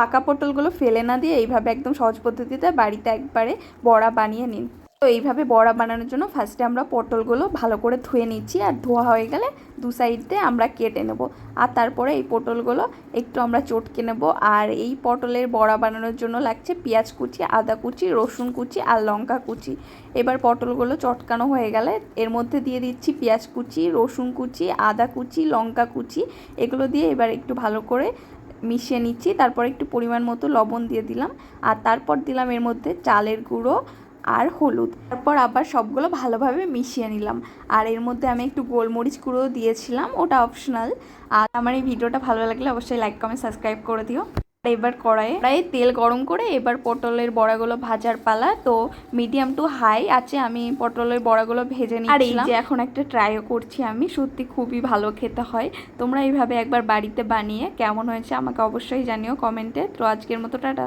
পাকা পটলগুলো ফেলে না দিয়ে এইভাবে একদম সহজ পদ্ধতিতে বাড়িতে একবারে বড়া বানিয়ে নিন। তো এইভাবে বড়া বানানোর জন্য ফার্স্টে আমরা পটলগুলো ভালো করে ধুয়ে নিচ্ছি, আর ধোয়া হয়ে গেলে দু সাইডে আমরা কেটে নেব। আর তারপরে এই পটলগুলো একটু আমরা চটকে নেব। আর এই পটলের বড়া বানানোর জন্য লাগছে পেঁয়াজ কুচি, আদা কুচি, রসুন কুচি আর লঙ্কা কুচি। এবার পটলগুলো চটকানো হয়ে গেলে এর মধ্যে দিয়ে দিচ্ছি পেঁয়াজ কুচি, রসুন কুচি, আদা কুচি, লঙ্কা কুচি। এগুলো দিয়ে এবার একটু ভালো করে মিশিয়ে নিচ্ছি। তারপর একটু পরিমাণ মতো লবণ দিয়ে দিলাম, আর তারপর দিলাম এর মধ্যে চালের গুঁড়ো আর হলুদ। তারপর আবার সবগুলো ভালোভাবে মিশিয়ে নিলাম। আর এর মধ্যে আমি একটু গোলমরিচ গুঁড়ো দিয়েছিলাম, ওটা অপশনাল। আর আমার এই ভিডিওটা ভালো লাগলে অবশ্যই লাইক কমেন্ট সাবস্ক্রাইব করে দিও। এবার কড়াইয়ে তেল গরম করে এবার পটলের বড়াগুলো ভাজার পালা। তো মিডিয়াম টু হাই আছে আমি পটলের বড়াগুলো ভেজে নিচ্ছি। আর এই যে এখন একটা ট্রাইও করছি আমি, সত্যি খুবই ভালো খেতে হয়। তোমরা এইভাবে একবার বাড়িতে বানিয়ে কেমন হয়েছে আমাকে অবশ্যই জানিও কমেন্টে। তো আজকের মতো টাটা।